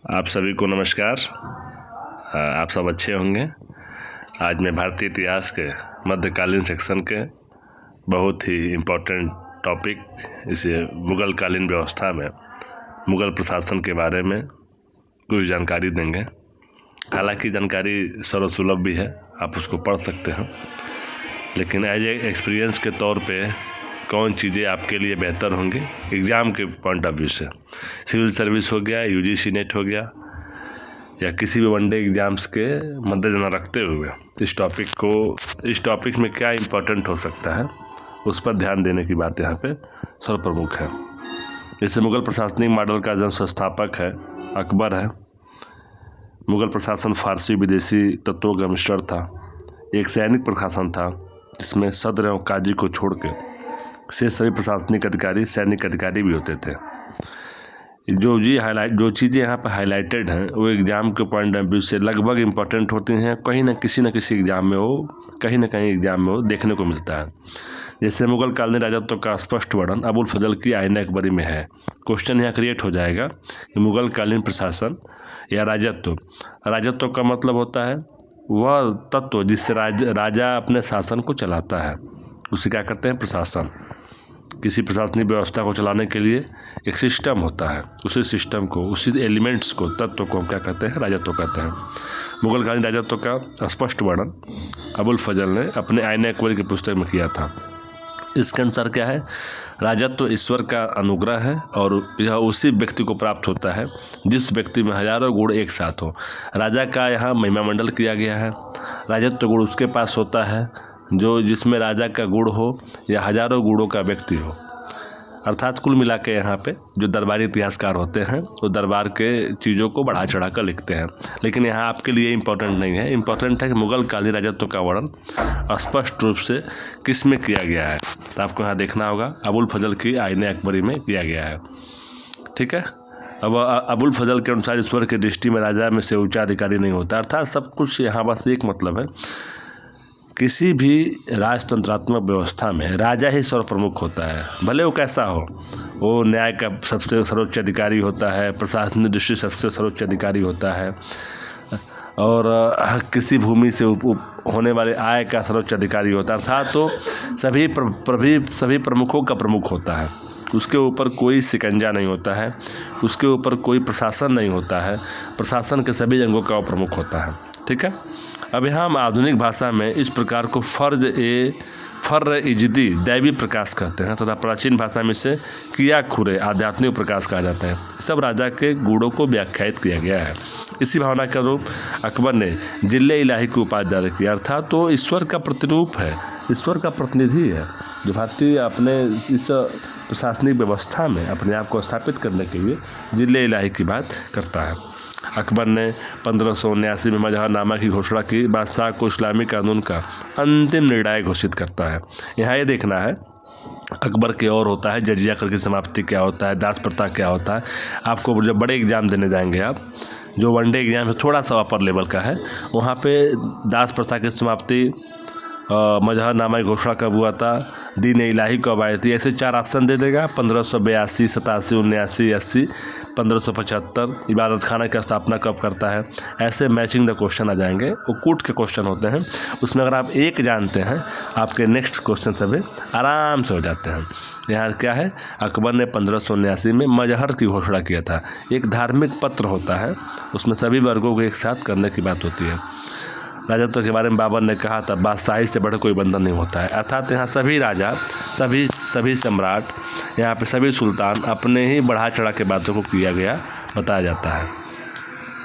आप सभी को नमस्कार। आप सब अच्छे होंगे। आज मैं भारतीय इतिहास के मध्यकालीन सेक्शन के बहुत ही इम्पोर्टेंट टॉपिक इसे मुग़ल कालीन व्यवस्था में मुग़ल प्रशासन के बारे में कुछ जानकारी देंगे। हालांकि जानकारी सर्वसुलभ भी है, आप उसको पढ़ सकते हैं, लेकिन एज ए एक्सपीरियंस के तौर पे कौन चीज़ें आपके लिए बेहतर होंगी एग्ज़ाम के पॉइंट ऑफ व्यू से। सिविल सर्विस हो गया, यूजीसी नेट हो गया, या किसी भी वनडे एग्ज़ाम्स के मद्देनजर रखते हुए इस टॉपिक में क्या इम्पोर्टेंट हो सकता है उस पर ध्यान देने की बात यहाँ पे सर्वप्रमुख है। जैसे मुग़ल प्रशासनिक मॉडल का जन संस्थापक है अकबर है। मुग़ल प्रशासन फारसी विदेशी तत्वों का मिश्रण था। एक सैनिक प्रशासन था जिसमें सदर एवं काजी को छोड़ के से सभी प्रशासनिक अधिकारी सैनिक अधिकारी भी होते थे। जो चीज़ें यहाँ पर हाईलाइटेड हैं वो एग्ज़ाम के पॉइंट ऑफ व्यू से लगभग इम्पोर्टेंट होती हैं। कहीं ना किसी एग्ज़ाम में हो, कहीं ना कहीं एग्ज़ाम में हो देखने को मिलता है। जैसे मुग़ल कालीन राजत्व का स्पष्ट वर्णन अबुल फजल की आईना अकबरी में है। क्वेश्चन यहाँ क्रिएट हो जाएगा कि मुग़ल कालीन प्रशासन या राजत्व का मतलब होता है वह तत्व जिससे राजा अपने शासन को चलाता है, उसे क्या कहते हैं प्रशासन। किसी प्रशासनिक व्यवस्था को चलाने के लिए एक सिस्टम होता है, उसी सिस्टम को, उसी एलिमेंट्स को, तत्व को हम क्या कहते हैं राजत्व कहते हैं। मुग़ल कालीन राजत्व का स्पष्ट वर्णन अबुल फजल ने अपने आईना अकबरी की पुस्तक में किया था। इसके अनुसार क्या है, राजत्व ईश्वर का अनुग्रह है और यह उसी व्यक्ति को प्राप्त होता है जिस व्यक्ति में हजारों गुण एक साथ हो। राजा का यहाँ महिमा मंडल किया गया है। राजत्व गुण उसके पास होता है जिसमें राजा का गुण हो या हजारों गुणों का व्यक्ति हो। अर्थात कुल मिला के यहाँ पे जो दरबारी इतिहासकार होते हैं वो दरबार के चीज़ों को बढ़ा चढ़ा कर लिखते हैं, लेकिन यहाँ आपके लिए इम्पोर्टेंट नहीं है। इम्पोर्टेंट है कि मुग़ल कालीन राजत्व का वर्णन स्पष्ट रूप से किस में किया गया है, तो आपको यहाँ देखना होगा अबुल फजल की आईना अकबरी में किया गया है। ठीक है। अब अबुल फजल के अनुसार ईश्वर की दृष्टि में राजा में से ऊँचा अधिकारी नहीं होता। अर्थात सब कुछ यहाँ बस एक मतलब है, किसी भी राजतंत्रात्मक व्यवस्था में राजा ही सर्वप्रमुख होता है, भले वो कैसा हो। वो न्याय का सबसे सर्वोच्च अधिकारी होता है, प्रशासनिक दृष्टि सबसे सर्वोच्च अधिकारी होता है, और किसी भूमि से होने वाले आय का सर्वोच्च अधिकारी होता है। अर्थात तो सभी प्रमुखों का प्रमुख होता है। उसके ऊपर कोई शिकंजा नहीं होता है, उसके ऊपर कोई प्रशासन नहीं होता है। प्रशासन के सभी अंगों का वो प्रमुख होता है। ठीक है। अब यहाँ हम आधुनिक भाषा में इस प्रकार को फर्र इजदी दैवी प्रकाश कहते हैं तथा प्राचीन भाषा में इसे किया खुरे आध्यात्मिक प्रकाश कहा जाता है। सब राजा के गुणों को व्याख्यायित किया गया है। इसी भावना का रूप अकबर ने जिले इलाही की उपाधि जारी किया। अर्थात तो ईश्वर का प्रतिरूप है, ईश्वर का प्रतिनिधि है, जो भारतीय अपने इस प्रशासनिक व्यवस्था में अपने आप को स्थापित करने के लिए जिले इलाही की बात करता है। अकबर ने 1579 में मजहरनामा की घोषणा की, बादशाह को इस्लामी कानून का अंतिम निर्णायक घोषित करता है। यहाँ ये देखना है अकबर के और होता है, जजिया कर की समाप्ति क्या होता है, दास प्रथा क्या होता है। आपको जब बड़े एग्जाम देने जाएंगे आप, जो वनडे एग्जाम थोड़ा सा अपर लेवल का है, वहाँ पे दास प्रथा की समाप्ति, मजहरनामा की घोषणा कब हुआ था, दीन इलाही कब आई थी, ऐसे 4 ऑप्शन दे देगा। 1582, 87, 79, 80, 1575 इबादत खाना की स्थापना कब करता है। ऐसे मैचिंग द क्वेश्चन आ जाएंगे। वो कूट के क्वेश्चन होते हैं, उसमें अगर आप एक जानते हैं आपके नेक्स्ट क्वेश्चन सभी आराम से हो जाते हैं। यहाँ क्या है, अकबर ने 1579 में मजहर की घोषणा किया था। एक धार्मिक पत्र होता है, उसमें सभी वर्गों को एक साथ करने की बात होती है। राजत्व के बारे में बाबर ने कहा था बादशाही से बढ़कर कोई बंधन नहीं होता है। अर्थात यहाँ सभी राजा, सभी सम्राट, यहाँ पे सभी सुल्तान अपने ही बढ़ा चढ़ा के बातों को किया गया बताया जाता है।